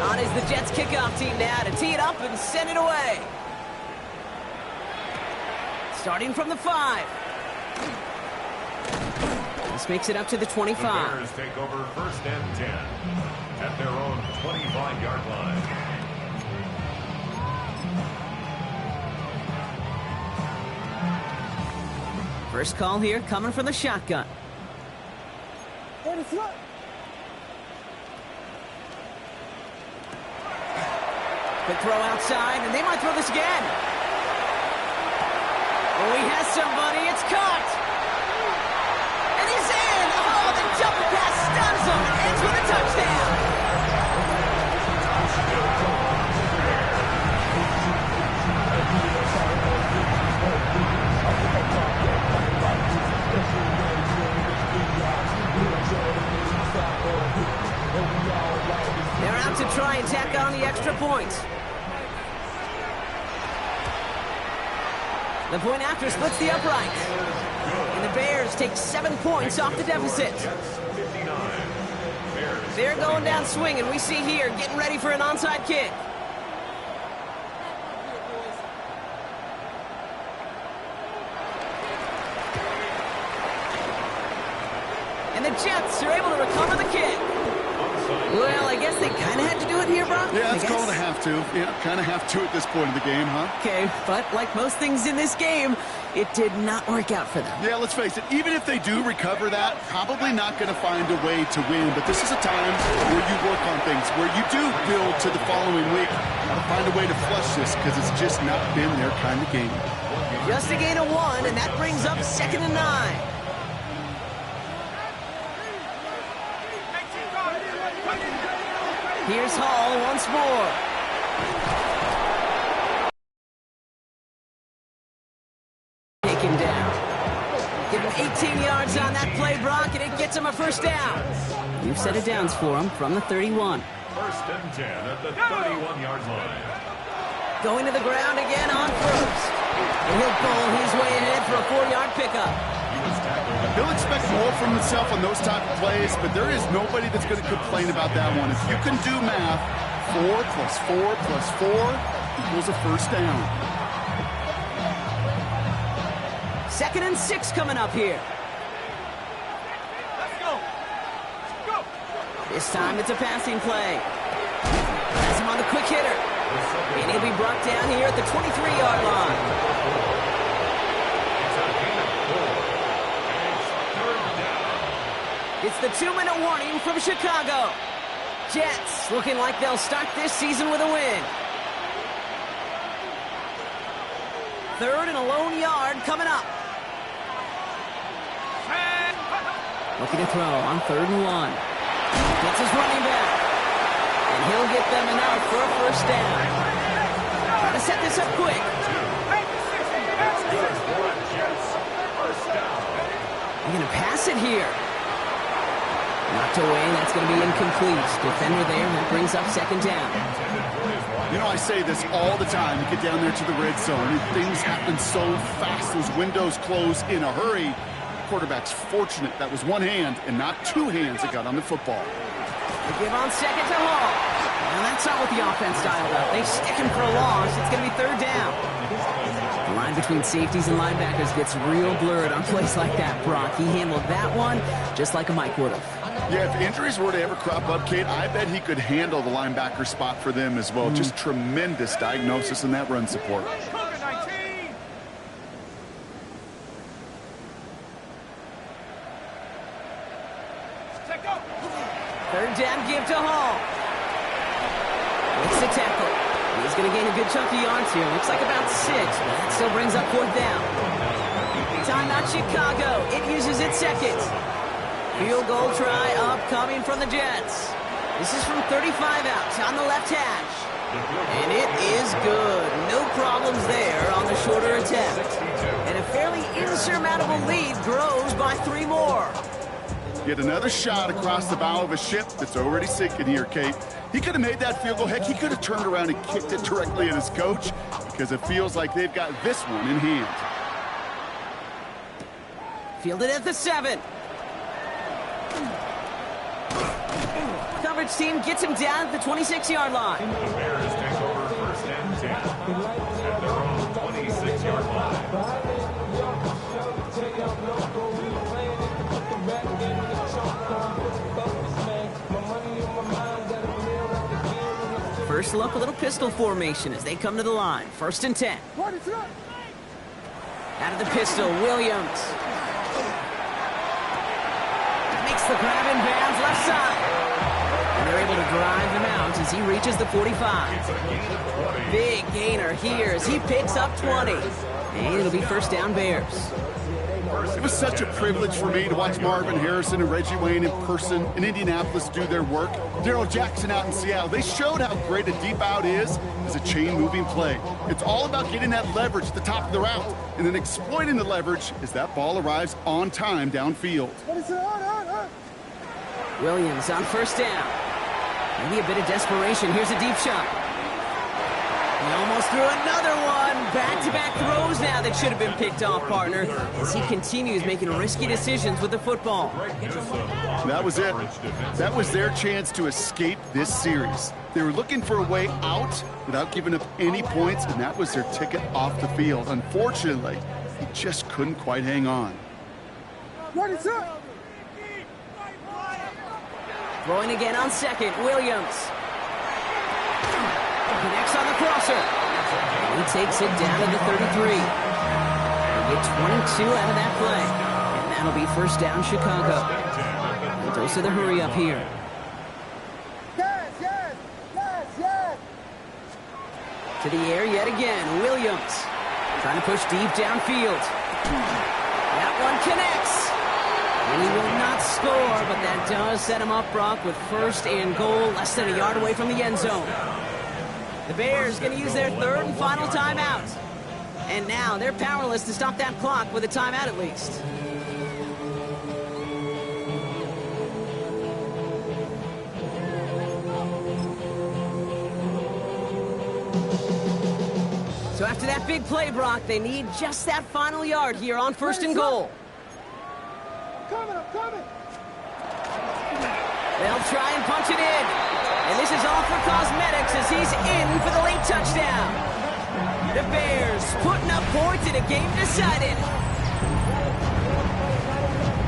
On is the Jets kickoff team now to tee it up and send it away. Starting from the 5. This makes it up to the 25. The Bears take over 1st and 10 at their own 25-yard line. First call here coming from the shotgun. Ready, set. Quick throw outside, and they might throw this again. Oh, he has somebody. It's caught. And he's in. Oh, the jump pass stuns him. Ends with a touchdown. They're out to try and tack on the extra point. The point after splits the upright. And the Bears take 7 points off the deficit. They're going down swinging. We see here getting ready for an onside kick. the Jets are able to recover the kick. Well, I guess they kind of had to do it here, Brock. Yeah, it's called a have to. Yeah, kind of have to at this point in the game, huh? Okay, but like most things in this game, it did not work out for them. Yeah, let's face it, even if they do recover that, probably not going to find a way to win. But this is a time where you work on things, where you do build to the following week. Got to find a way to flush this because it's just not been their kind of game. Just a gain of 1, and that brings up 2nd and 9. Here's Hall once more. Take him down. Give him 18 yards on that play, Brock, and it gets him a first down. You've set it downs for him from the 31. First and 10 at the 31-yard line. Going to the ground again on first. And he'll pull his way ahead for a 4-yard pickup. He'll expect more from himself on those type of plays, but there is nobody that's going to complain about that one. If you can do math, 4 plus 4 plus 4 equals a first down. 2nd and 6 coming up here. Let's go. Go. This time it's a passing play. Has him on the quick hitter. And he'll be brought down here at the 23-yard line. It's the 2-minute warning from Chicago. Jets looking like they'll start this season with a win. 3rd and a lone yard coming up. Looking to throw on 3rd and 1. Gets his running back. And he'll get them enough for a first down. Try to set this up quick. They're going to pass it here. Knocked away, that's going to be incomplete. Defender there, that brings up 2nd down. You know, I say this all the time. You get down there to the red zone, and things happen so fast. Those windows close in a hurry. Quarterback's fortunate that was one hand and not two hands that got on the football. They give on 2nd to Hall. And that's not what the offense dialed up. They stick him for a loss. It's going to be 3rd down. The line between safeties and linebackers gets real blurred on plays like that, Brock. He handled that one just like a Mike would have. Yeah, if injuries were to ever crop up, Kate, I bet he could handle the linebacker spot for them as well. Just tremendous diagnosis in that run support. 3rd down, give to Hall. Makes the tackle. He's going to gain a good chunk of yards here. Looks like about 6, but that still brings up 4th down. Timeout Chicago. It uses its 2nd. Field goal try upcoming from the Jets. This is from 35 out on the left hash. And it is good. No problems there on the shorter attempt. And a fairly insurmountable lead grows by 3 more. Yet another shot across the bow of a ship that's already sinking here, Kate. He could have made that field goal. Heck, he could have turned around and kicked it directly at his coach because it feels like they've got this one in hand. Fielded at the 7. Coverage team gets him down at the 26-yard line. The Bears take over 1st and 10 at their own 26-yard line. First look, a little pistol formation as they come to the line. 1st and 10. Out of the pistol, Williams. Makes the grab in bounds left side. And they're able to drive him out as he reaches the 45. Big gainer here as he picks up 20. And it'll be 1st down Bears. It was such a privilege for me to watch Marvin Harrison and Reggie Wayne in person in Indianapolis do their work. Darrell Jackson out in Seattle. They showed how great a deep out is as a chain-moving play. It's all about getting that leverage at the top of the route and then exploiting the leverage as that ball arrives on time downfield. Williams on 1st down. Maybe a bit of desperation. Here's a deep shot. He almost threw another one. Back-to-back throws now that should have been picked off, partner, as he continues making risky decisions with the football. That was it. That was their chance to escape this series. They were looking for a way out without giving up any points, and that was their ticket off the field. Unfortunately, he just couldn't quite hang on. Throwing again on second, Williams. Connects on the crosser. He takes it down to the 33. Get 22 out of that play. And that'll be first down, Chicago. A dose of the hurry up here. Yes, yes, yes, yes. To the air yet again, Williams. Trying to push deep downfield. That one connects. And he will not score, but that does set him up, Brock, with first and goal, less than a yard away from the end zone. The Bears going to use their third and final timeout. And now they're powerless to stop that clock with a timeout at least. So after that big play, Brock, they need just that final yard here on first and goal. Coming, I'm coming. They'll try and punch it in. And this is all for cosmetics as he's in for the late touchdown. The Bears putting up points in a game decided.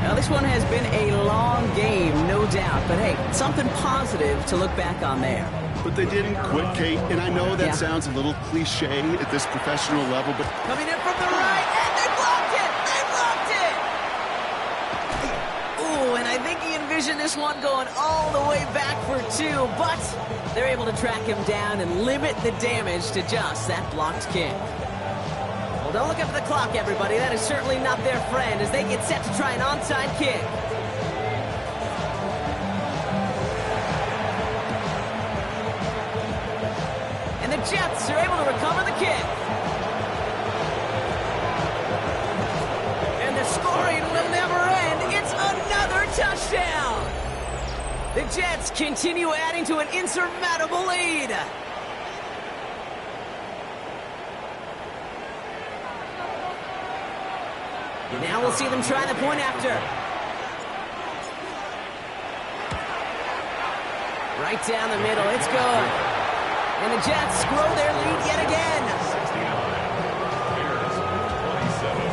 Now this one has been a long game, no doubt. But hey, something positive to look back on there. But they didn't quit, Kate, and I know that sounds a little cliche at this professional level, but... Coming in from the right, and they blocked it! They blocked it! Ooh, and I think he envisioned this one going all the way back for two, but they're able to track him down and limit the damage to just that blocked kick. Well, don't look up at the clock, everybody. That is certainly not their friend as they get set to try an onside kick. The Jets are able to recover the kick. And the scoring will never end. It's another touchdown. The Jets continue adding to an insurmountable lead. Now we'll see them try the point after. Right down the middle. It's good. And the Jets grow their lead yet again. 69. Bears 27.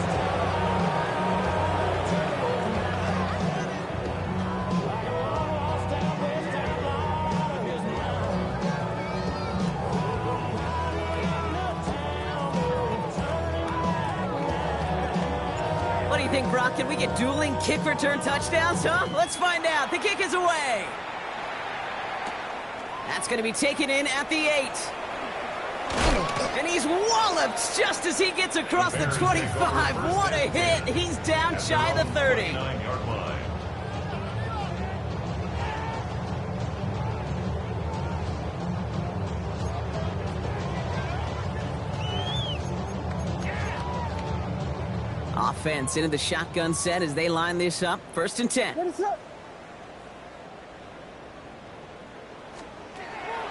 What do you think, Brock? Can we get dueling kick return touchdowns, huh? Let's find out. The kick is away. That's going to be taken in at the 8. And he's walloped just as he gets across the 25. What a hit. He's down shy of the 30. 9-yard line. Offense into the shotgun set as they line this up. First and 10. Ready, set.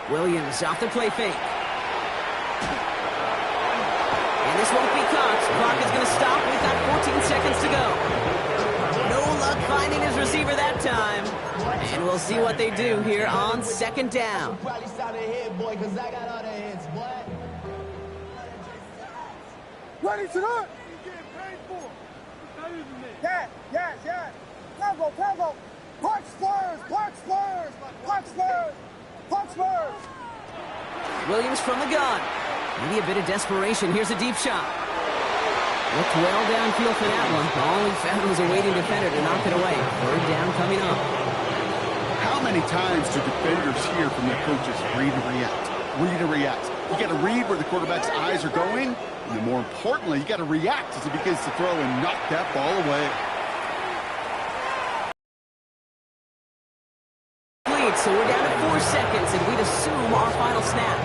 Williams off the play fake. And this won't be caught. Clock is going to stop. We've got 14 seconds to go. No luck finding his receiver that time. And we'll see what they do here on second down. Probably started hit, boy, because I got all the hits, boy. Ready, set up. Yes, yes, yes. Tango, tango. Punch Spurs, punch Spurs, punch Spurs. Punch Spurs. Williams from the gun. Maybe a bit of desperation. Here's a deep shot. Looked well downfield for that one. All he found was a waiting defender to knock it away. Third down coming up. How many times do defenders hear from their coaches, read and react, read and react? You got to read where the quarterback's eyes are going, and then more importantly, you got to react as he begins to throw and knock that ball away. So we're down to 4 seconds, and we'd assume our final snap.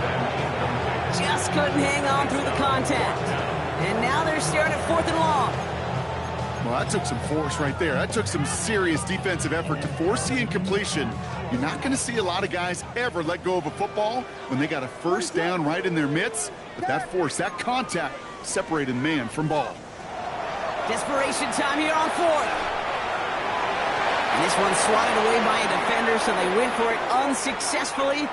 Just couldn't hang on through the contact. And now they're staring at 4th and long. Well, that took some force right there. That took some serious defensive effort to force the incompletion. You're not going to see a lot of guys ever let go of a football when they got a first down right in their midst. But that force, that contact, separated man from ball. Desperation time here on 4th. And this one's swatted away by a defender, so they went for it unsuccessfully.